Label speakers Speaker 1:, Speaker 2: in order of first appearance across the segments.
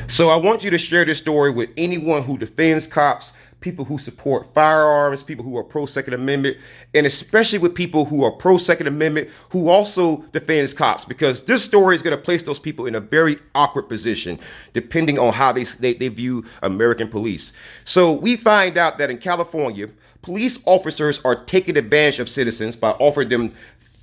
Speaker 1: So I want you to share this story with anyone who defends cops, people who support firearms, people who are pro-Second Amendment, and especially with people who are pro-Second Amendment who also defends cops, because this story is going to place those people in a very awkward position depending on how they view American police. So we find out that in California, police officers are taking advantage of citizens by offering them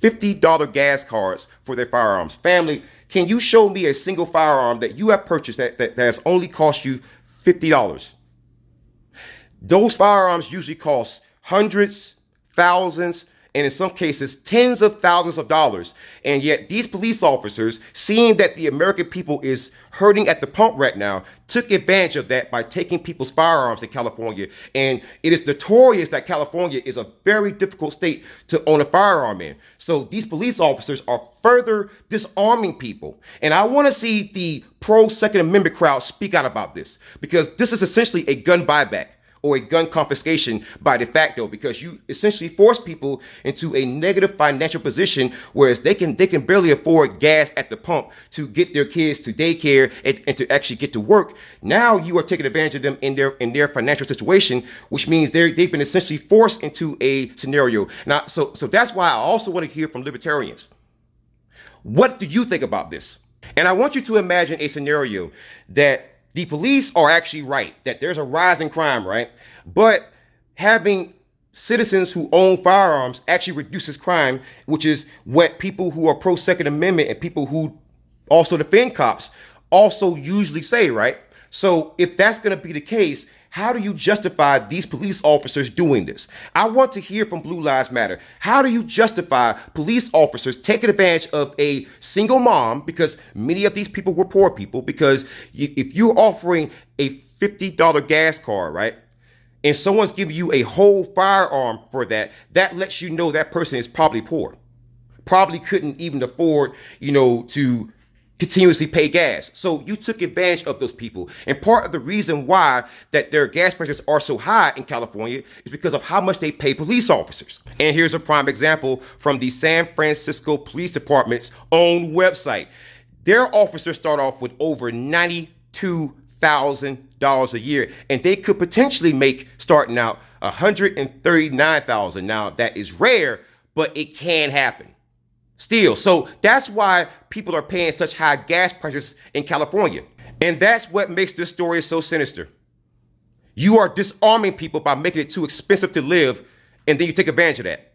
Speaker 1: $50 gas cards for their firearms. Family, can you show me a single firearm that you have purchased that has only cost you $50? Those firearms usually cost hundreds, thousands, and in some cases, tens of thousands of dollars. And yet these police officers, seeing that the American people is hurting at the pump right now, took advantage of that by taking people's firearms in California. And it is notorious that California is a very difficult state to own a firearm in. So these police officers are further disarming people. And I want to see the pro-Second Amendment crowd speak out about this, because this is essentially a gun buyback or a gun confiscation by de facto, because you essentially force people into a negative financial position, whereas they can barely afford gas at the pump to get their kids to daycare and to actually get to work. Now you are taking advantage of them in their financial situation, which means they've been essentially forced into a scenario. Now, so that's why I also want to hear from libertarians. What do you think about this? And I want you to imagine a scenario that the police are actually right, that there's a rise in crime, right? But having citizens who own firearms actually reduces crime, which is what people who are pro-Second Amendment and people who also defend cops also usually say, right? So if that's going to be the case, how do you justify these police officers doing this? I want to hear from Blue Lives Matter. How do you justify police officers taking advantage of a single mom, because many of these people were poor people, because if you're offering a $50 gas card, right, and someone's giving you a whole firearm for that, that lets you know that person is probably poor, probably couldn't even afford, to continuously pay gas. So you took advantage of those people. And part of the reason why that their gas prices are so high in California is because of how much they pay police officers. And here's a prime example from the San Francisco Police Department's own website. Their officers start off with over $92,000 a year, and they could potentially make, starting out, $139,000. Now that is rare, but it can happen still. So that's why people are paying such high gas prices in California. And that's what makes this story so sinister. You are disarming people by making it too expensive to live, and then you take advantage of that.